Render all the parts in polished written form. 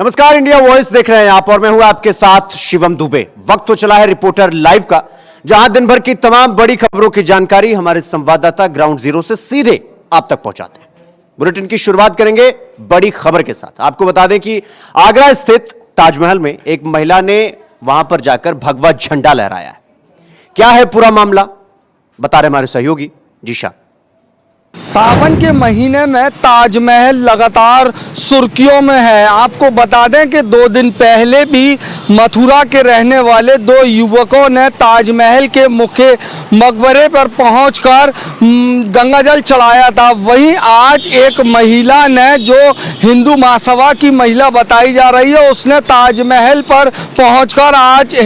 नमस्कार, India voice देख रहे हैं आप और मैं हूं आपके साथ शिवम दुबे। वक्त तो चला है रिपोर्टर लाइव का, जहां दिन भर की तमाम बड़ी खबरों की जानकारी हमारे संवाददाता ग्राउंड जीरो से सीधे आप तक पहुंचाते हैं। बुलेटिन की शुरुआत करेंगे बड़ी खबर के साथ। आपको बता दें कि आगरा स्थित ताजमहल में एक महिला ने वहां पर जाकर भगवा झंडा लहराया है। क्या है पूरा मामला, बता रहे हमारे सहयोगी जीशा। सावन के महीने में ताजमहल लगातार सुर्खियों में है। आपको बता दें कि 2 दिन पहले भी मथुरा के रहने वाले 2 युवकों ने ताजमहल के मुख्य मकबरे पर पहुंचकर गंगाजल चढ़ाया था। वहीं आज एक महिला ने, जो हिंदू महासभा की महिला बताई जा रही है, उसने ताजमहल पर पहुंचकर आज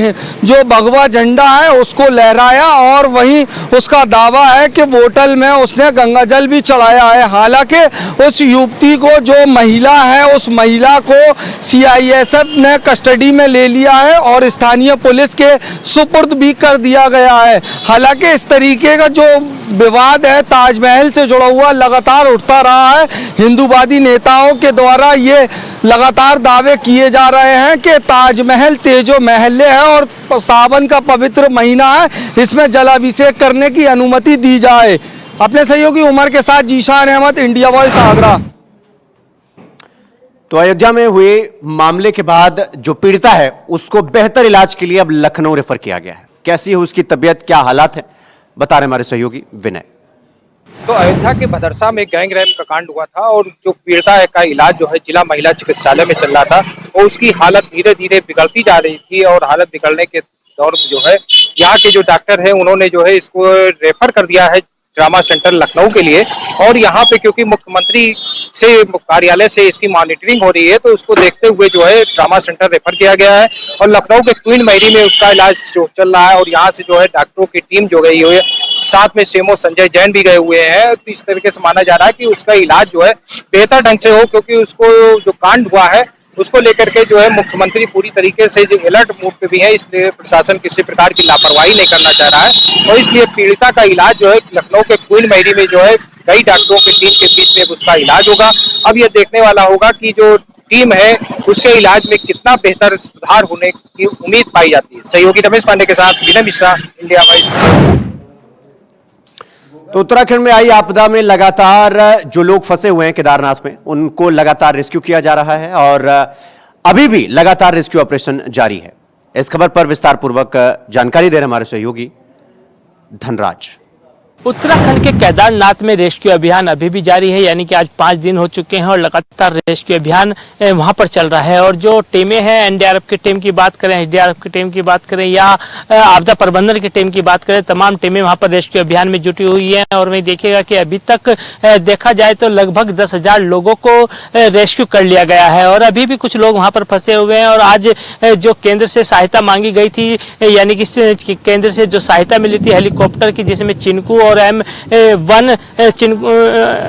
जो भगवा झंडा है उसको लहराया और वहीं उसका दावा है कि बोतल में उसने गंगाजल भी चढ़ाया है। हालांकि उस युवती को, जो महिला है, उस महिला को सीआईएसएफ ने कस्टडी में ले लिया है और स्थानीय पुलिस के सुपुर्द भी कर दिया गया है। हालांकि इस तरीके का जो विवाद है ताजमहल से जुड़ा हुआ लगातार उठता रहा है। हिंदूवादी नेताओं के द्वारा ये लगातार दावे किए जा रहे हैं कि ताजमहल तेजो महल्ले है और सावन का पवित्र महीना है, इसमें जलाभिषेक करने की अनुमति दी जाए। अपने सहयोगी उमर के साथ जीशान अहमद, इंडिया वॉइस, आगरा। तो अयोध्या में हुए मामले के बाद जो पीड़िता है उसको बेहतर इलाज के लिए अब लखनऊ रेफर किया गया है। कैसी है उसकी तबीयत, क्या हालात है, बता रहे हमारे सहयोगी विनय। तो अयोध्या के भदरसा में गैंग रेप का कांड हुआ था और जो पीड़िता का इलाज जो है जिला महिला चिकित्सालय में चल रहा था, और उसकी हालत धीरे धीरे बिगड़ती जा रही थी और हालत बिगड़ने के दौर जो है यहाँ के जो डॉक्टर है उन्होंने जो है इसको रेफर कर दिया है ट्रामा सेंटर लखनऊ के लिए। और यहाँ पे क्योंकि मुख्यमंत्री से कार्यालय से इसकी मॉनिटरिंग हो रही है, तो उसको देखते हुए जो है ट्रामा सेंटर रेफर किया गया है और लखनऊ के क्वीन मैरी में उसका इलाज जो चल रहा है। और यहाँ से जो है डॉक्टरों की टीम जो गई हुई है, साथ में सीएमओ संजय जैन भी गए हुए हैं। तो इस तरीके से माना जा रहा है कि उसका इलाज जो है बेहतर ढंग से हो, क्योंकि उसको जो कांड हुआ है उसको लेकर के जो है मुख्यमंत्री पूरी तरीके से जो अलर्ट मूड पे भी है, इसलिए प्रशासन किसी प्रकार की लापरवाही नहीं करना चाह रहा है। और इसलिए पीड़िता का इलाज जो है लखनऊ के क्वीन मैरी में जो है कई डॉक्टरों की टीम के बीच में उसका इलाज होगा। अब ये देखने वाला होगा कि जो टीम है उसके इलाज में कितना बेहतर सुधार होने की उम्मीद पाई जाती है। सहयोगी रमेश पांडे के साथ विनय मिश्रा, इंडिया वॉइस। तो उत्तराखंड में आई आपदा में लगातार जो लोग फंसे हुए हैं केदारनाथ में, उनको लगातार रेस्क्यू किया जा रहा है और अभी भी लगातार रेस्क्यू ऑपरेशन जारी है। इस खबर पर विस्तार पूर्वक जानकारी दे रहे हमारे सहयोगी धनराज। उत्तराखंड के केदारनाथ में रेस्क्यू अभियान अभी भी जारी है, यानी कि आज 5 दिन हो चुके हैं और लगातार रेस्क्यू अभियान वहां पर चल रहा है। और जो टीमें हैं, एनडीआरएफ की टीम की बात करें, एसडीआरएफ की टीम की बात करें या आपदा प्रबंधन की टीम की बात करें, तमाम टीमें वहां पर रेस्क्यू अभियान में जुटी हुई हैं। और वही देखिएगा कि अभी तक देखा जाए तो लगभग 10,000 लोगों को रेस्क्यू कर लिया गया है और अभी भी कुछ लोग वहां पर फंसे हुए हैं। और आज जो केंद्र से सहायता मांगी गई थी, यानी कि केंद्र से जो सहायता मिली थी हेलीकॉप्टर की, जिसमें चिनकू और M1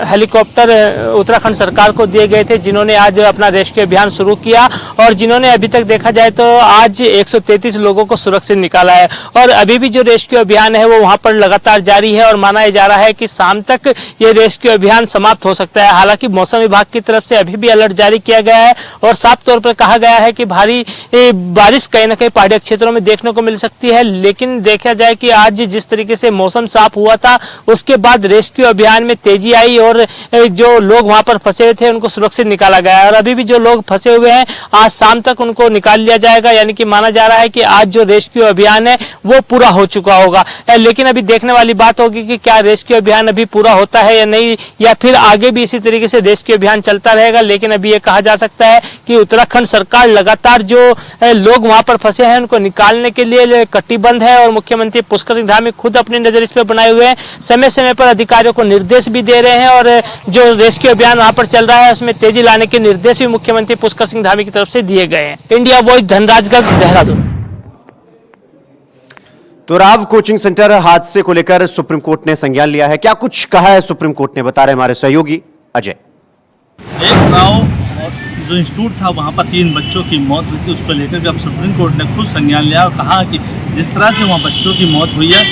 हेलीकॉप्टर उत्तराखंड सरकार को दिए गए थे, जिन्होंने आज अपना रेस्क्यू अभियान शुरू किया और जिन्होंने अभी तक देखा जाए तो आज 133 लोगों को सुरक्षित निकाला है। और अभी भी जो रेस्क्यू अभियान है वो वहां पर लगातार जारी है और माना जा रहा है कि शाम तक ये रेस्क्यू अभियान समाप्त हो सकता है। हालांकि मौसम विभाग की तरफ से अभी भी अलर्ट जारी किया गया है और साफ तौर पर कहा गया है कि भारी बारिश कहीं ना कहीं पहाड़ी क्षेत्रों में देखने को मिल सकती है। लेकिन देखा जाए कि आज जिस तरीके से मौसम साफ हुआ था, उसके बाद रेस्क्यू अभियान में तेजी आई और जो लोग वहां पर फंसे हुए थे उनको सुरक्षित निकाला गया है। और अभी भी जो लोग फंसे हुए हैं आज शाम तक उनको निकाल लिया जाएगा, यानी कि माना जा रहा है कि आज जो रेस्क्यू अभियान है वो पूरा हो चुका होगा। लेकिन अभी देखने वाली बात होगी कि क्या रेस्क्यू अभियान अभी पूरा होता है या नहीं, या फिर आगे भी इसी तरीके से रेस्क्यू अभियान चलता रहेगा। लेकिन अभी ये कहा जा सकता है कि उत्तराखंड सरकार लगातार जो लोग वहां पर फंसे हैं उनको निकालने के लिए कटिबद्ध है और मुख्यमंत्री पुष्कर सिंह धामी खुद अपनी नजर इस पर बनाए हुए हैं। समय समय पर अधिकारियों को निर्देश भी दे रहे हैं और जो रेस्क्यू अभियान वहां पर चल रहा है उसमें तेजी लाने के निर्देश भी मुख्यमंत्री पुष्कर सिंह धामी की तरफ से दिए गए हैं। India voice, Dhanrajgarh, Dehradun. तो राव कोचिंग सेंटर हादसे को लेकर सुप्रीम कोर्ट ने संज्ञान लिया है। क्या कुछ कहा है सुप्रीम कोर्ट ने, बता रहे हमारे सहयोगी अजय। एक राव जो इंस्टीट्यूट था वहाँ पर 3 बच्चों की मौत हुई थी, उसको लेकर के अब सुप्रीम कोर्ट ने खुद संज्ञान लिया और कहा कि जिस तरह से वहाँ बच्चों की मौत हुई है,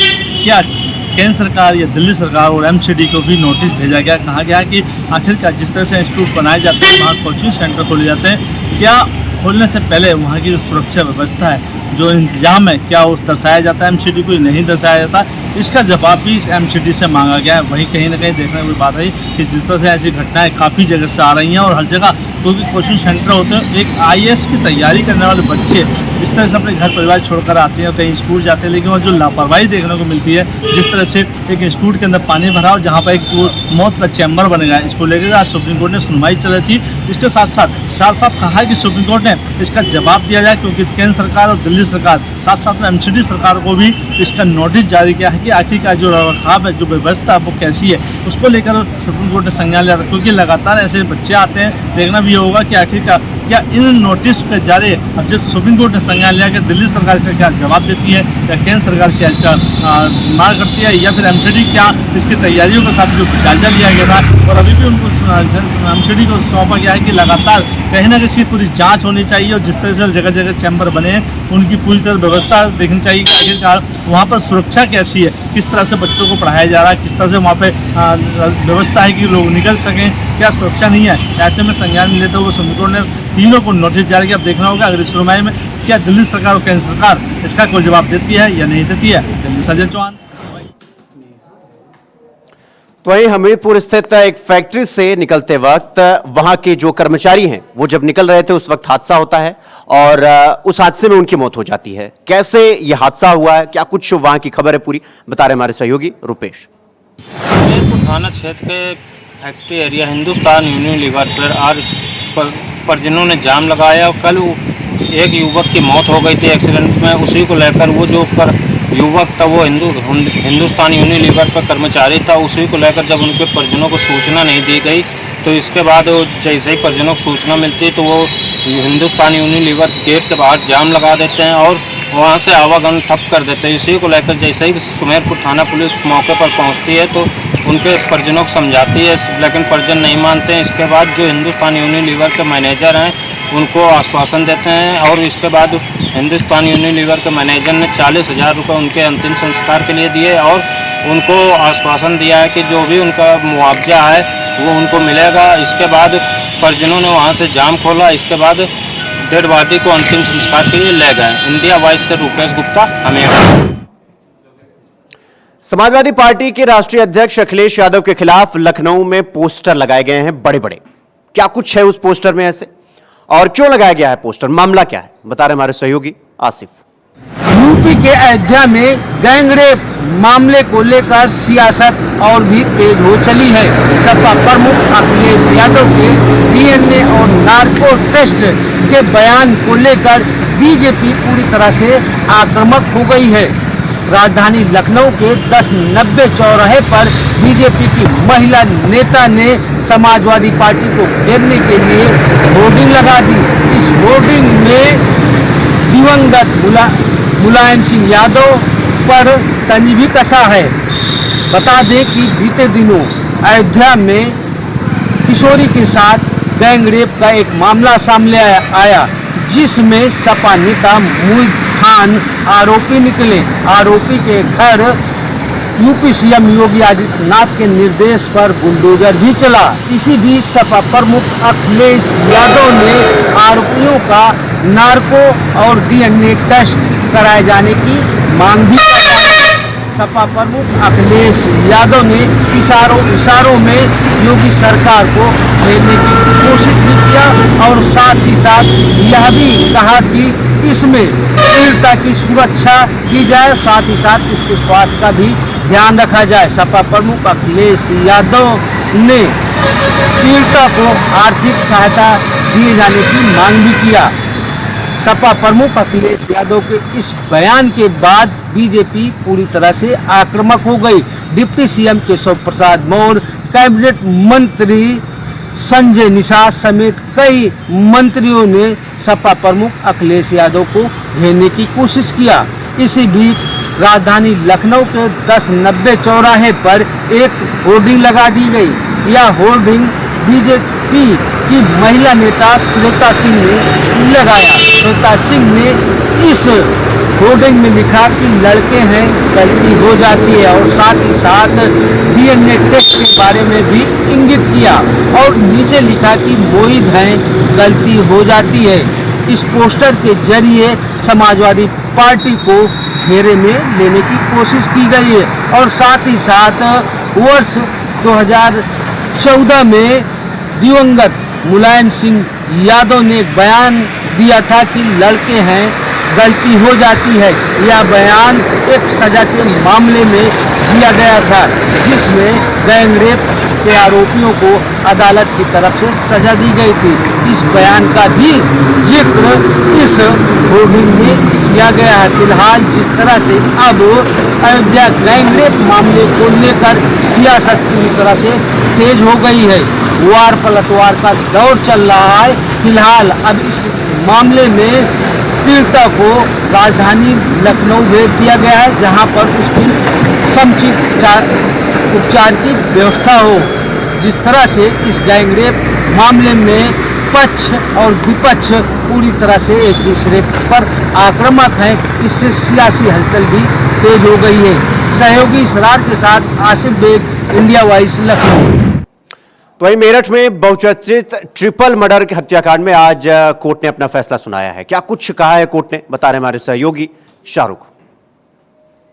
क्या केंद्र सरकार या दिल्ली सरकार और एमसीडी को भी नोटिस भेजा गया। कहा गया कि आखिरकार जिस तरह से इंस्टीट्यूट बनाए जाते हैं, वहाँ कोचिंग सेंटर खोले जाते हैं, क्या खोलने से पहले वहाँ की जो सुरक्षा व्यवस्था है, जो इंतजाम है, क्या वो दर्शाया जाता है एमसीडी को, नहीं दर्शाया जाता, इसका जवाब भी इस एमसीडी से मांगा गया है। वहीं कहीं ना कहीं देखने की बात है कि जिस तरह से ऐसी घटनाएं काफ़ी जगह से आ रही हैं और हर जगह क्योंकि कोचिंग सेंटर होते हैं, एक आईएएस की तैयारी करने वाले बच्चे इस तरह से अपने घर परिवार छोड़कर आते हैं, कहीं स्कूल जाते हैं, लेकिन वह जो लापरवाही देखने को मिलती है, जिस तरह से एक इंस्टीट्यूट के अंदर पानी भरा और जहाँ पर एक मौत का चैम्बर बनेगा, इसको लेकर आज सुप्रीम कोर्ट ने सुनवाई चल रही थी। इसके साथ साथ कहा है कि सुप्रीम कोर्ट ने इसका जवाब दिया जाए, क्योंकि केंद्र सरकार और दिल्ली सरकार साथ में एमसीडी सरकार को भी इसका नोटिस जारी किया है कि आखिरकार जो रखरखाव है, जो व्यवस्था वो कैसी है, उसको लेकर सुप्रीम कोर्ट ने संज्ञान लिया, क्योंकि लगातार ऐसे बच्चे आते हैं। देखना भी होगा कि आखिरकार क्या इन नोटिस के जारी अब जब सुप्रीम कोर्ट ने संज्ञान लिया कि दिल्ली सरकार का क्या जवाब देती है या केंद्र सरकार क्या इसका मांग करती है, या फिर एमसीडी क्या इसकी तैयारियों के साथ जो जायजा लिया गया था और अभी भी उनको एमसीडी को सौंपा गया है कि लगातार कहीं ना कहीं पूरी जांच होनी चाहिए और जिस तरह से जगह जगह चैम्बर बने हैं उनकी पूरी तरह व्यवस्था देखनी चाहिए कि आखिरकार वहाँ पर सुरक्षा कैसी है, किस तरह से बच्चों को पढ़ाया जा रहा है, किस तरह से वहाँ पे व्यवस्था है कि लोग निकल सकें, क्या सुरक्षा नहीं है। ऐसे में संज्ञान लेते हुए सुप्रीम कोर्ट ने तीनों को नोटिस जारी किया। अब देखना होगा अगली सुनवाई में क्या दिल्ली सरकार और केंद्र सरकार इसका कोई जवाब देती है या नहीं देती है। संजय चौहान। तो वहीं हमीरपुर स्थित एक फैक्ट्री से निकलते वक्त वहां के जो कर्मचारी हैं वो जब निकल रहे थे उस वक्त हादसा होता है और उस हादसे में उनकी मौत हो जाती है। कैसे यह हादसा हुआ है, क्या कुछ वहां की खबर है, पूरी बता रहे हमारे सहयोगी रुपेश। हमीरपुर थाना क्षेत्र के फैक्ट्री एरिया हिंदुस्तान यूनिलीवर पर जिन्होंने जाम लगाया और कल एक युवक की मौत हो गई थी एक्सीडेंट में, उसी को लेकर वो जो युवक था वो हिंदुस्तान यूनिलीवर पर कर्मचारी था, उसी को लेकर जब उनके परिजनों को सूचना नहीं दी गई तो इसके बाद जैसे ही परिजनों को सूचना मिलती है तो वो हिंदुस्तान यूनिलीवर गेट के बाहर जाम लगा देते हैं और वहाँ से आवागमन ठप कर देते हैं। इसी को लेकर जैसे ही सुमेरपुर थाना पुलिस मौके पर पहुँचती है तो उनके परिजनों को समझाती है, लेकिन परिजन नहीं मानते हैं। इसके बाद जो हिंदुस्तान यूनिलीवर के मैनेजर हैं उनको आश्वासन देते हैं और इसके बाद हिंदुस्तान यूनिलीवर के मैनेजर ने 40,000 रुपये उनके अंतिम संस्कार के लिए दिए और उनको आश्वासन दिया है कि जो भी उनका मुआवजा है वो उनको मिलेगा। इसके बाद परिजनों ने वहाँ से जाम खोला, इसके बाद डेड बॉडी को अंतिम संस्कार के लिए ले गए। इंडिया वॉइस से रुपेश गुप्ता, हमीरपुर। समाजवादी पार्टी के राष्ट्रीय अध्यक्ष अखिलेश यादव के खिलाफ लखनऊ में पोस्टर लगाए गए हैं बड़े बड़े। क्या कुछ है उस पोस्टर में ऐसे और क्यों लगाया गया है पोस्टर, मामला क्या है, बता रहे हमारे सहयोगी आसिफ। यूपी के अयोध्या में गैंगरेप मामले को लेकर सियासत और भी तेज हो चली है। सपा प्रमुख अखिलेश यादव के डीएनए और नार्को टेस्ट के बयान को लेकर बीजेपी पूरी तरह से आक्रामक हो गई है। राजधानी लखनऊ के 1090 चौराहे पर बीजेपी की महिला नेता ने समाजवादी पार्टी को घेरने के लिए होर्डिंग लगा दी। इस होर्डिंग में दिवंगत मुलायम सिंह यादव पर तंज भी कसा है। बता दें कि बीते दिनों अयोध्या में किशोरी के साथ गैंगरेप का एक मामला सामने आया, जिसमें सपा नेता मुईद खान आरोपी निकले। आरोपी के घर यूपी सीएम योगी आदित्यनाथ के निर्देश पर बुलडोजर भी चला। इसी बीच सपा प्रमुख अखिलेश यादव ने आरोपियों का नार्को और डीएनए टेस्ट कराए जाने की मांग भी की। सपा प्रमुख अखिलेश यादव ने इशारों में योगी सरकार को घेरने की कोशिश भी किया और साथ ही साथ यह भी कहा कि इसमें पीड़िता की सुरक्षा की जाए, साथ ही साथ उसके स्वास्थ्य का भी ध्यान रखा जाए। सपा प्रमुख अखिलेश यादव ने पीड़िता को आर्थिक सहायता दिए जाने की मांग भी किया। सपा प्रमुख अखिलेश यादव के इस बयान के बाद बीजेपी पूरी तरह से आक्रामक हो गई। Deputy CM Keshav Prasad Maurya, cabinet मंत्री संजय निषाद समेत कई मंत्रियों ने सपा प्रमुख अखिलेश यादव को घेरने की कोशिश किया। इसी बीच राजधानी लखनऊ के 1090 चौराहे पर एक होर्डिंग लगा दी गई। यह होर्डिंग बीजेपी की महिला नेता श्वेता सिंह ने लगाया। श्वेता सिंह ने इस होर्डिंग में लिखा कि लड़के हैं, गलती हो जाती है और साथ ही साथ डीएनए टेस्ट के बारे में भी इंगित किया और नीचे लिखा कि मोहित हैं, गलती हो जाती है। इस पोस्टर के जरिए समाजवादी पार्टी को घेरे में लेने की कोशिश की गई है। और साथ ही साथ वर्ष 2014 में दिवंगत मुलायम सिंह यादव ने एक बयान दिया था कि लड़के हैं गलती हो जाती है। यह बयान एक सजा के मामले में दिया गया था, जिसमें गैंगरेप के आरोपियों को अदालत की तरफ से सजा दी गई थी। इस बयान का भी जिक्र इस होर्डिंग में किया गया है। फिलहाल जिस तरह से अब अयोध्या गैंगरेप मामले को लेकर सियासत पूरी तरह से तेज हो गई है, वार पलटवार का दौर चल रहा है। फिलहाल अब इस मामले में पीड़िता को राजधानी लखनऊ भेज दिया गया है, जहां पर उसकी समुचित उपचार की व्यवस्था हो। जिस तरह से इस गैंगरेप मामले में पक्ष और विपक्ष पूरी तरह से एक दूसरे पर आक्रामक हैं, इससे सियासी हलचल भी तेज हो गई है। सहयोगी इसरार के साथ आसिफ बेग, इंडिया वॉइस, लखनऊ। तो वहीं मेरठ में बहुचर्चित ट्रिपल मर्डर के हत्याकांड में आज कोर्ट ने अपना फैसला सुनाया है। क्या कुछ कहा है कोर्ट ने, बता रहे हमारे सहयोगी शाहरुख।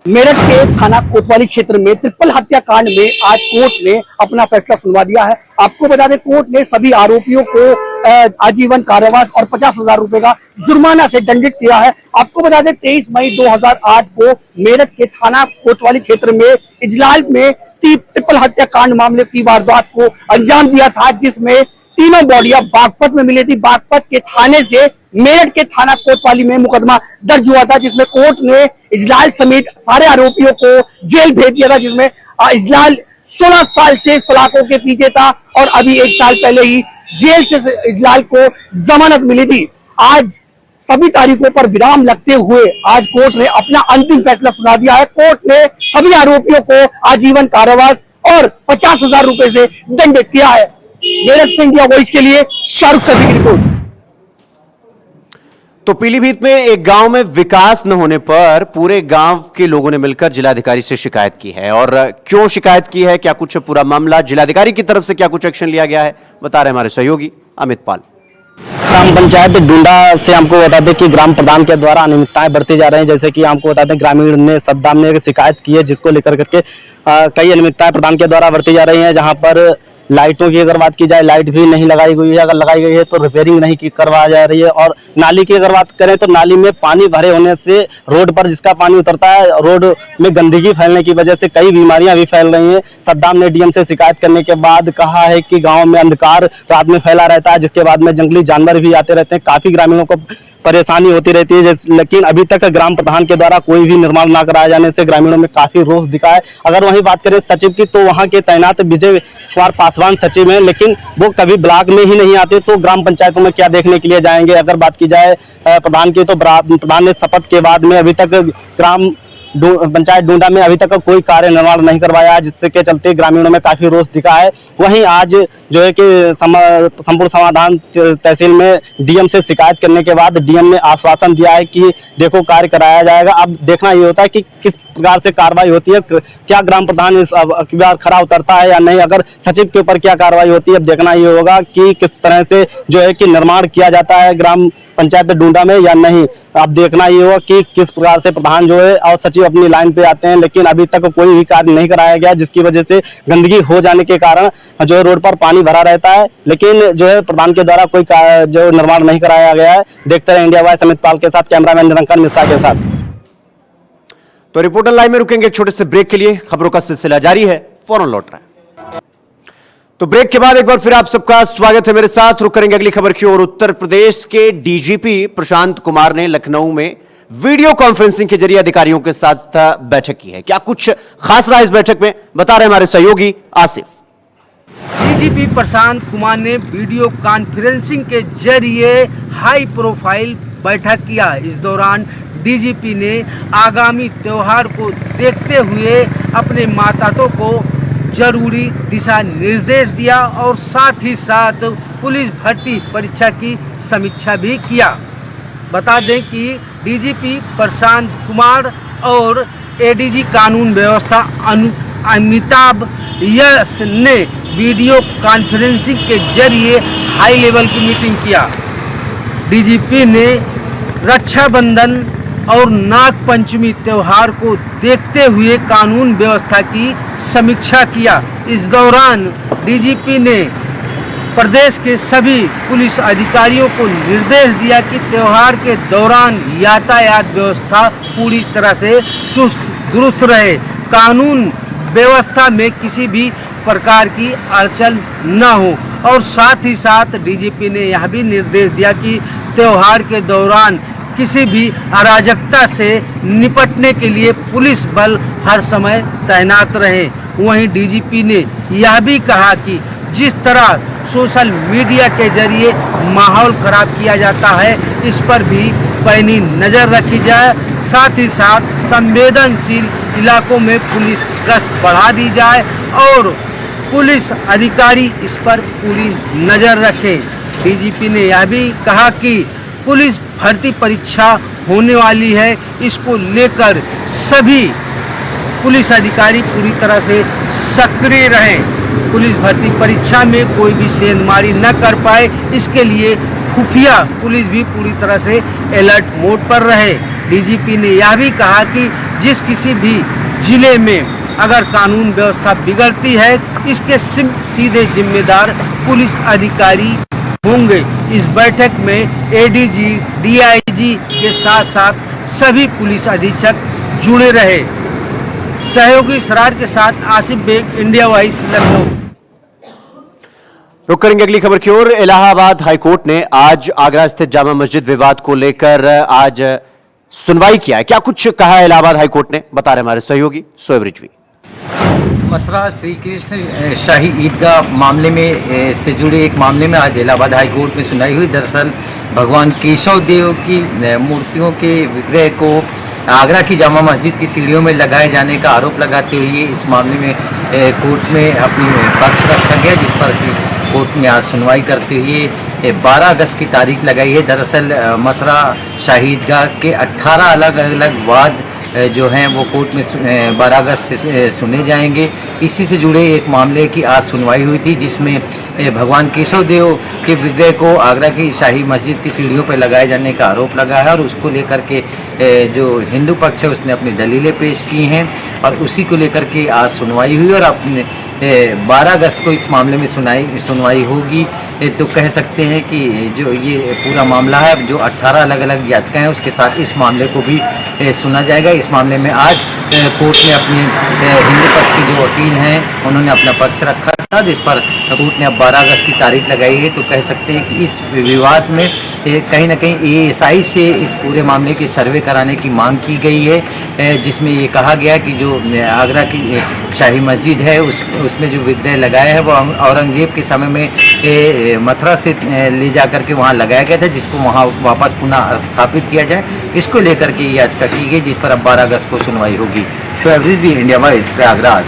मेरठ के थाना कोतवाली क्षेत्र में ट्रिपल हत्याकांड में आज कोर्ट ने अपना फैसला सुनवा दिया है। आपको बता दें, कोर्ट ने सभी आरोपियों को आजीवन कारावास और 50,000 रुपए का जुर्माना से दंडित किया है। आपको बता दें, 23 मई 2008 को मेरठ के थाना कोतवाली क्षेत्र में इजलाल में ट्रिपल हत्याकांड मामले की वारदात को अंजाम दिया था, जिसमें तीनों बॉडियां बागपत में मिली थी। बागपत के थाने से मेरठ के थाना कोतवाली में मुकदमा दर्ज हुआ था, जिसमें कोर्ट ने इजलाल समेत सारे आरोपियों को जेल भेज दिया था, जिसमें इजलाल 16 साल से सलाखों के पीछे था और अभी 1 साल पहले ही जेल से इजलाल को जमानत मिली थी। आज सभी तारीखों पर विराम लगते हुए आज कोर्ट ने अपना अंतिम फैसला सुना दिया है। कोर्ट ने सभी आरोपियों को आजीवन कारावास और 50,000 रुपए से दंडित किया है। मेरठ से इंडिया वॉइस के लिए शाहरुख सफी की रिपोर्ट। तो पीलीभीत में एक गांव में विकास न होने पर पूरे गांव के लोगों ने मिलकर जिलाधिकारी से शिकायत की है। और क्यों शिकायत की है, क्या कुछ पूरा मामला, जिलाधिकारी की तरफ से क्या कुछ एक्शन लिया गया है, बता रहे हमारे सहयोगी अमित पाल। ग्राम पंचायत डूंडा से हमको बता दें कि ग्राम प्रधान के द्वारा अनियमितताएं बढ़ती जा रही हैं। जैसे कि हमको बता दें, ग्रामीण ने सद्दाम ने शिकायत की है, जिसको लेकर करके कई अनियमितताएं प्रधान के द्वारा बढ़ती जा रही हैं। जहां पर लाइटों की अगर बात की जाए, लाइट भी नहीं लगाई गई है, अगर लगाई गई है तो रिपेयरिंग नहीं करवाया जा रही है। और नाली की अगर बात करें तो नाली में पानी भरे होने से रोड पर जिसका पानी उतरता है, रोड में गंदगी फैलने की वजह से कई बीमारियां भी फैल रही हैं। सद्दाम ने डीएम से शिकायत करने के बाद कहा है कि गांव में अंधकार रात में फैला रहता है, जिसके बाद में जंगली जानवर भी आते रहते हैं, काफी ग्रामीणों को परेशानी होती रहती है। लेकिन अभी तक ग्राम प्रधान के द्वारा कोई भी निर्माण न कराए जाने से ग्रामीणों में काफी रोष दिखा है। अगर वहीं बात करें सचिव की, तो वहां के तैनात विजय कुमार पासवान सचिव हैं, लेकिन वो कभी ब्लॉक में ही नहीं आते, तो ग्राम पंचायतों में क्या देखने के लिए जाएंगे। अगर बात की जाए प्रधान की, तो प्रधान ने शपथ के बाद में अभी तक ग्राम पंचायत डूंडा में अभी तक कोई कार्य निर्माण नहीं करवाया, जिसके चलते ग्रामीणों में काफी रोष दिखा है। वहीं आज जो है कि संपूर्ण समाधान तहसील में डीएम से शिकायत करने के बाद डीएम ने आश्वासन दिया है कि देखो कार्य कराया जाएगा। अब देखना ये होता है कि किस प्रकार से कार्रवाई होती है, क्या ग्राम प्रधान इस बार खरा उतरता है या नहीं, अगर सचिव के ऊपर क्या कार्रवाई होती है। अब देखना ये होगा कि किस तरह से जो है कि निर्माण किया जाता है ग्राम पंचायत डूंडा में या नहीं। अब देखना ये होगा कि किस प्रकार से प्रधान जो है और सचिव अपनी लाइन पे आते हैं, लेकिन अभी तक कोई भी कार्य नहीं कराया गया, जिसकी वजह से गंदगी हो जाने के कारण जो है रोड पर पानी भरा रहता है, लेकिन जो है प्रधान के द्वारा कोई जो निर्माण नहीं कराया गया है। देखते रहे इंडिया वॉइस, अमित पाल के साथ, कैमरामैन निरंजन मिश्रा के साथ। तो रिपोर्टर लाइव में रुकेंगे एक छोटे से ब्रेक के लिए, खबरों का सिलसिला जारी है, फौरन लौट रहा है। तो ब्रेक के बाद एक बार फिर आप सबका स्वागत है मेरे साथ। रुक करेंगे अगली खबर की ओर। उत्तर प्रदेश के डीजीपी प्रशांत कुमार ने लखनऊ में वीडियो कॉन्फ्रेंसिंग के जरिए अधिकारियों के साथ बैठक की है। क्या कुछ खास रहा इस बैठक में, बता रहे हमारे सहयोगी आसिफ। डीजीपी प्रशांत कुमार ने वीडियो कॉन्फ्रेंसिंग के जरिए हाई प्रोफाइल बैठक किया। इस दौरान डीजीपी ने आगामी त्योहार को देखते हुए अपने मातहतों को जरूरी दिशा निर्देश दिया और साथ ही साथ पुलिस भर्ती परीक्षा की समीक्षा भी किया। बता दें कि डीजीपी प्रशांत कुमार और एडीजी कानून व्यवस्था अमिताभ यश ने वीडियो कॉन्फ्रेंसिंग के जरिए हाई लेवल की मीटिंग किया। डीजीपी ने रक्षाबंधन और नाग पंचमी त्योहार को देखते हुए कानून व्यवस्था की समीक्षा किया। इस दौरान डीजीपी ने प्रदेश के सभी पुलिस अधिकारियों को निर्देश दिया कि त्योहार के दौरान यातायात व्यवस्था पूरी तरह से चुस्त दुरुस्त रहे, कानून व्यवस्था में किसी भी प्रकार की अड़चन न हो। और साथ ही साथ डीजीपी ने यह भी निर्देश दिया कि त्योहार के दौरान किसी भी अराजकता से निपटने के लिए पुलिस बल हर समय तैनात रहे। वहीं डीजीपी ने यह भी कहा कि जिस तरह सोशल मीडिया के जरिए माहौल खराब किया जाता है, इस पर भी पैनी नज़र रखी जाए। साथ ही साथ संवेदनशील इलाकों में पुलिस गश्त बढ़ा दी जाए और पुलिस अधिकारी इस पर पूरी नज़र रखें। डीजीपी ने यह भी कहा कि पुलिस भर्ती परीक्षा होने वाली है, इसको लेकर सभी पुलिस अधिकारी पूरी तरह से सक्रिय रहें। पुलिस भर्ती परीक्षा में कोई भी सेंधमारी न कर पाए, इसके लिए खुफिया पुलिस भी पूरी तरह से अलर्ट मोड पर रहे। डीजीपी ने यह भी कहा कि जिस किसी भी जिले में अगर कानून व्यवस्था बिगड़ती है, इसके सीधे जिम्मेदार पुलिस अधिकारी होंगे। इस बैठक में एडीजी, डीआईजी के साथ साथ सभी पुलिस अधीक्षक जुड़े रहे। सहयोगी सरार के साथ आसिफ बेग, इंडिया वॉइस, लखनऊ। रुक करेंगे अगली खबर की ओर। इलाहाबाद हाईकोर्ट ने आज आगरा स्थित जामा मस्जिद विवाद को लेकर आज सुनवाई किया है। क्या कुछ कहा है इलाहाबाद हाईकोर्ट ने, बता रहे हमारे सहयोगी शोएब रिजवी। मथुरा श्री कृष्ण शाही ईदगाह मामले में से जुड़े एक मामले में आज इलाहाबाद हाई कोर्ट में सुनवाई हुई। दरअसल भगवान केशव देव की मूर्तियों के विग्रह को आगरा की जामा मस्जिद की सीढ़ियों में लगाए जाने का आरोप लगाते हुए इस मामले में कोर्ट में अपनी पक्ष रखा गया, जिस पर कोर्ट ने आज सुनवाई करते हुए 12 अगस्त की तारीख लगाई है। दरअसल मथुरा शाही ईदगाह के 18 अलग अलग वाद जो हैं वो कोर्ट में 12 अगस्त से सुने जाएंगे। इसी से जुड़े एक मामले की आज सुनवाई हुई थी, जिसमें भगवान केशव देव के विग्रह को आगरा की शाही मस्जिद की सीढ़ियों पर लगाए जाने का आरोप लगा है और उसको लेकर के जो हिंदू पक्ष है उसने अपनी दलीलें पेश की हैं और उसी को लेकर के आज सुनवाई हुई और अपने 12 अगस्त को इस मामले में सुनवाई होगी। तो कह सकते हैं कि जो ये पूरा मामला है, जो 18 अलग अलग याचिकाएं हैं उसके साथ इस मामले को भी सुना जाएगा। इस मामले में आज कोर्ट ने अपने हिंदू पक्ष के जो वकील हैं उन्होंने अपना पक्ष रखा था, जिस पर कोर्ट ने अब 12 अगस्त की तारीख लगाई है। तो कह सकते हैं कि इस विवाद में कहीं ना कहीं एएसआई से इस पूरे मामले की सर्वे कराने की मांग की गई है, जिसमें ये कहा गया कि जो आगरा की शाही मस्जिद है उसमें जो विग्रह लगाया है वो औरंगजेब के समय में मथुरा से ले जाकर के वहाँ लगाया गया था, जिसको वहाँ वापस पुनः स्थापित किया जाए, इसको लेकर के याचिका की गई, जिस पर अब 12 अगस्त को सुनवाई होगी। Shoaib Rizvi, India voice, Prayagraj.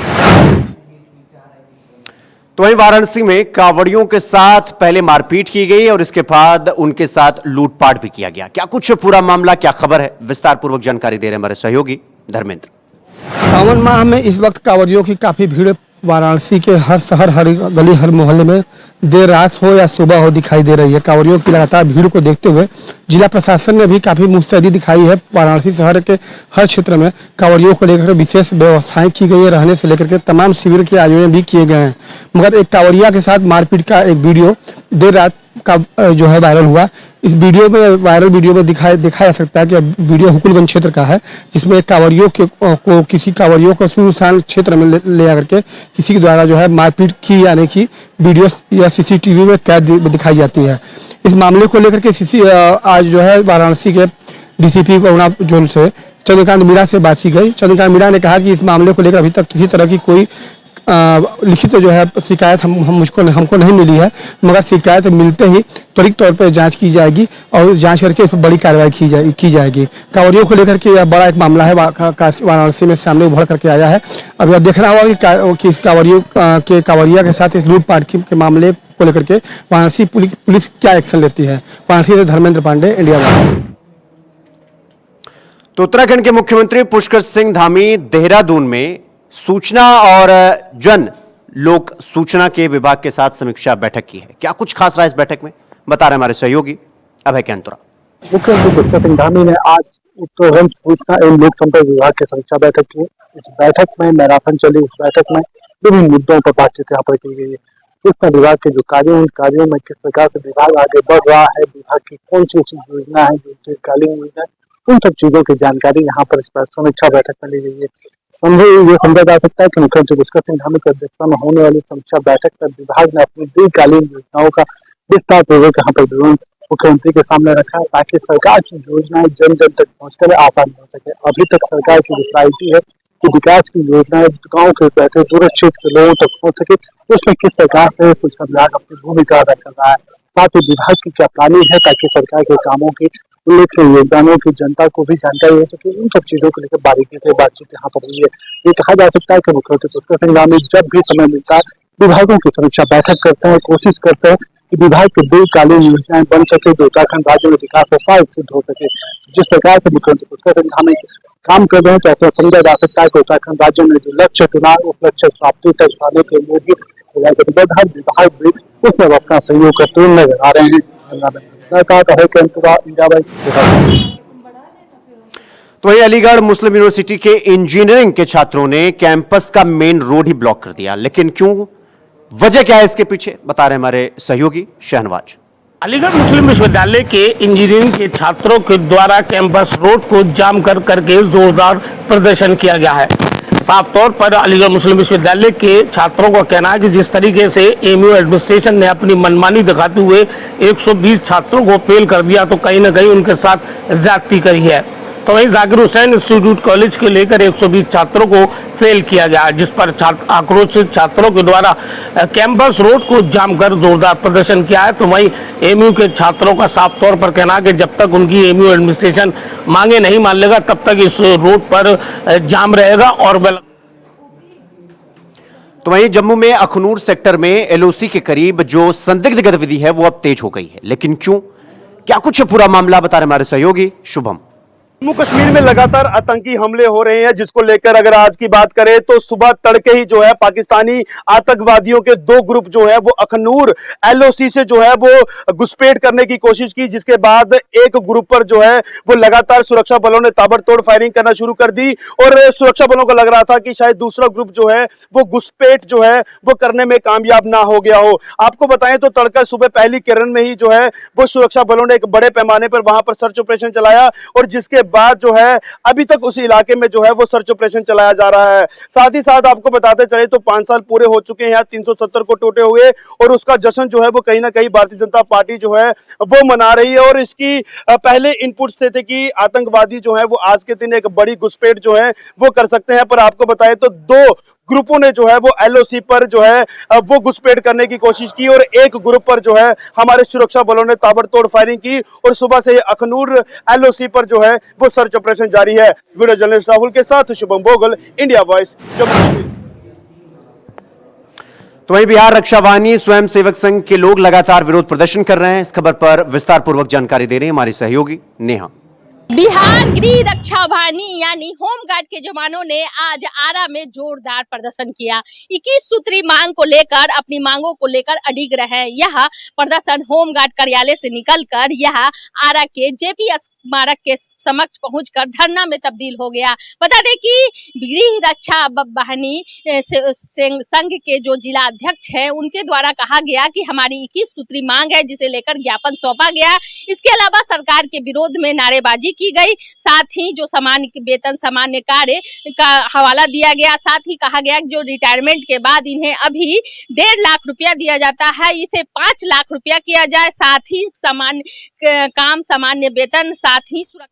तो वहीं वाराणसी में कांवड़ियों के साथ पहले मारपीट की गई और इसके बाद उनके साथ लूटपाट भी किया गया। क्या कुछ पूरा मामला, क्या खबर है, विस्तार पूर्वक जानकारी दे रहे हमारे सहयोगी धर्मेंद्र। सावन माह में इस वक्त कांवड़ियों की काफी भीड़ वाराणसी के हर शहर, हर गली, हर मोहल्ले में देर रात हो या सुबह हो दिखाई दे रही है। कांवड़ियों की लगातार भीड़ को देखते हुए जिला प्रशासन ने भी काफी मुस्तैदी दिखाई है। वाराणसी शहर के हर क्षेत्र में कांवड़ियों को लेकर विशेष व्यवस्थाएं की गई है। रहने से लेकर के तमाम शिविर के आयोजन भी किए गए हैं। मगर एक कांवड़िया के साथ मारपीट का एक वीडियो देर रात का जो है वायरल हुआ। इस वीडियो में, वायरल वीडियो में दिखाया जा सकता है कि वीडियो हुकुलगंज क्षेत्र का है, जिसमें किसी कांवड़ियों को सुनसान क्षेत्र में ले आकर के किसी के द्वारा जो है मारपीट की जाने की वीडियो या सीसीटीवी में कैद दिखाई जाती है। इस मामले को लेकर के आज जो है वाराणसी के डीसीपी कोरोना जोन से चंद्रकांत मीणा से बात की गई। चंद्रकांत मीणा ने कहा कि इस मामले को लेकर अभी तक किसी तरह की कोई लिखित जो है शिकायत हमको नहीं मिली है, मगर शिकायत मिलते ही त्वरित तौर पर जांच की जाएगी और जांच करके इस पर बड़ी कार्रवाई की जाएगी। कांवड़ियों को लेकर के यह बड़ा एक मामला है वाराणसी में सामने उभर करके आया है। अब यह देखना होगा कि इस कांवड़िया के साथ इस लूटपाट के मामले को लेकर के वाराणसी पुलिस क्या एक्शन लेती है। वाराणसी से धर्मेंद्र पांडे, इंडिया वॉइस। तो उत्तराखंड के मुख्यमंत्री पुष्कर सिंह धामी देहरादून में सूचना और जन लोक सूचना के विभाग के साथ समीक्षा बैठक की है। क्या कुछ खास रहा इस बैठक में, बता रहे हमारे सहयोगी अभय कैंतुरा। मुख्यमंत्री पुष्कर सिंह धामी ने आज उत्तराखंड सूचना एवं लोक संपर्क विभाग की समीक्षा बैठक की। इस बैठक में मैराथन चली। उस बैठक में विभिन्न मुद्दों पर बातचीत यहाँ पर की गई है। सूचना विभाग के जो कार्य उन कार्यों में किस प्रकार से विभाग आगे बढ़ रहा है, विभाग की कौन सी योजना है, जो दीर्घकालीन योजना है, उन सब चीजों की जानकारी यहाँ पर इस समीक्षा बैठक में ली गई है। ये समझा जा सकता है कि मुख्यमंत्री पुष्कर सिंह धामी की अध्यक्षता में होने वाली समीक्षा बैठक में विभाग ने अपनी दीर्घकालीन योजनाओं का विस्तार पूर्वक यहाँ पर विवरण मुख्यमंत्री के सामने रखा है, ताकि सरकार की योजनाएं जन जन तक पहुंचकर आसानी हो सके। अभी तक सरकार की जो प्रायोरिटी है कि विकास की योजनाएं गाँव के बैठे दूर क्षेत्र के लोगों तक पहुंच सके, उसमें किस प्रकार से सूचना विभाग अपनी भूमिका अदा कर रहा है, साथ ही विभाग की क्या प्लानिंग है ताकि सरकार के कामों की उल्लेखनीय योगदानों की जनता को भी जानकारी हो सके। इन सब चीजों को लेकर बारीकी से बातचीत यहाँ पर हुई है। ये कहा जा सकता है कि मुख्यमंत्री पुष्कर सिंह धामी जब भी समय मिलता है विभागों की समीक्षा बैठक करते हैं, कोशिश करते हैं कि विभाग की दीर्घकालीन योजनाएं बन सके, जो उत्तराखंड राज्य में विकास में सहायक सिद्ध हो सके। जिस प्रकार से मुख्यमंत्री पुष्कर सिंह धामी काम कर रहे हैं, तो ऐसा समझा जा सकता है कि उत्तराखंड राज्य में जो लक्ष्य चुना उस लक्ष्य प्राप्ति तक जाने के लिए भी हर विभाग भी उसमें अपना सहयोग करते हुए नजर आ रहे हैं। तो वही अलीगढ़ मुस्लिम यूनिवर्सिटी के इंजीनियरिंग के छात्रों ने कैंपस का मेन रोड ही ब्लॉक कर दिया, लेकिन क्यों, वजह क्या है इसके पीछे, बता रहे हमारे सहयोगी शहनवाज। अलीगढ़ मुस्लिम विश्वविद्यालय के इंजीनियरिंग के छात्रों के द्वारा कैंपस रोड को जाम करके जोरदार प्रदर्शन किया गया है। साफ तौर पर अलीगढ़ मुस्लिम विश्वविद्यालय के छात्रों का कहना है कि जिस तरीके से एमयू एडमिनिस्ट्रेशन ने अपनी मनमानी दिखाते हुए 120 छात्रों को फेल कर दिया, तो कहीं ना कहीं उनके साथ ज्यादती करी है। तो वहीं जाकिर हुसैन इंस्टीट्यूट कॉलेज के लेकर 120 छात्रों को फेल किया गया, जिस पर आक्रोशित छात्रों के द्वारा कैंपस रोड को जाम कर जोरदार प्रदर्शन किया है। तो वहीं एमयू के छात्रों का साफ तौर पर कहना है कि जब तक उनकी एमयू एडमिनिस्ट्रेशन मांगे नहीं मान लेगा, तब तक इस रोड पर जाम रहेगा। और तो वहीं जम्मू में अखनूर सेक्टर में एलओसी के करीब जो संदिग्ध गतिविधि है वो अब तेज हो गई है, लेकिन क्यों, क्या कुछ है पूरा मामला, बता रहे हमारे सहयोगी शुभम। जम्मू कश्मीर में लगातार आतंकी हमले हो रहे हैं, जिसको लेकर अगर आज की बात करें तो सुबह तड़के ही जो है पाकिस्तानी आतंकवादियों के दो ग्रुप जो है वो अखनूर एलओसी से जो है वो घुसपैठ करने की कोशिश की, जिसके बाद एक ग्रुप पर जो है वो लगातार सुरक्षा बलों ने ताबड़तोड़ फायरिंग करना शुरू कर दी और सुरक्षा बलों को लग रहा था कि शायद दूसरा ग्रुप जो है वो घुसपैठ जो है वो करने में कामयाब ना हो गया हो। आपको बताएं तो तड़का सुबह पहली किरण में ही जो है वो सुरक्षा बलों ने एक बड़े पैमाने पर वहां पर सर्च ऑपरेशन चलाया और जिसके बाद जो है अभी तक उस इलाके में जो है वो सर्च ऑपरेशन चलाया जा रहा है। साथ ही साथ आपको बताते चले तो 5 साल पूरे हो चुके हैं यहाँ 370 को टूटे हुए, और उसका जश्न जो है वो कहीं ना कहीं भारतीय जनता पार्टी जो है वो मना रही है। और इसकी पहले इनपुट्स थे कि आतंकवादी जो है वो आज के दिन एक बड़ी घुसपैठ जो है वो कर सकते हैं, पर आपको बताएं तो दो ग्रुपों ने जो है वो एलओसी पर जो है वो घुसपैठ करने की कोशिश की और एक ग्रुप पर जो है हमारे सुरक्षा बलों ने ताबड़तोड़ फायरिंग की और सुबह से अखनूर एलओसी पर जो है वो सर्च ऑपरेशन जारी है। वीडियो जर्नलिस्ट राहुल के साथ Shubham Bogle, India voice, Jammu Kashmir. तो वहीं बिहार रक्षा वाहिनी स्वयं सेवक संघ के लोग लगातार विरोध प्रदर्शन कर रहे हैं। इस खबर पर विस्तार पूर्वक जानकारी दे रही है हमारी सहयोगी नेहा। बिहार गृह रक्षा वाहिनी यानी होमगार्ड के जवानों ने आज आरा में जोरदार प्रदर्शन किया। 21 सूत्री मांग को लेकर, अपनी मांगों को लेकर अडिग रहे। यह प्रदर्शन होमगार्ड कार्यालय से निकलकर यह आरा के जेपी स्मारक के समक्ष पहुंचकर धरना में तब्दील हो गया। बता दें कि गृह रक्षा वाहिनी संघ के जो जिला अध्यक्ष है उनके द्वारा कहा गया कि हमारी 21 सूत्री मांग है, जिसे लेकर ज्ञापन सौंपा गया। इसके अलावा सरकार के विरोध में नारेबाजी की गई, साथ ही जो सामान्य वेतन सामान्य कार्य का हवाला दिया गया। साथ ही कहा गया कि जो रिटायरमेंट के बाद इन्हें अभी 1.5 लाख रुपया दिया जाता है, इसे 5 लाख रुपया किया जाए। साथ ही सामान्य काम, सामान्य वेतन, साथ ही सुरक्षा।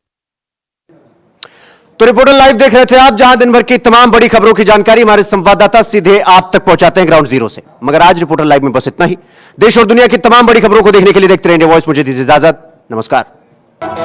तो रिपोर्टर लाइव देख रहे थे आप, जहां दिन भर की तमाम बड़ी खबरों की जानकारी हमारे संवाददाता सीधे आप तक पहुंचाते हैं ग्राउंड जीरो से। मगर आज रिपोर्टर लाइव में बस इतना ही। देश और दुनिया की तमाम बड़ी खबरों को देखने के लिए देखते रहिए इंडिया वॉइस। मुझे दीजिए इजाजत, नमस्कार।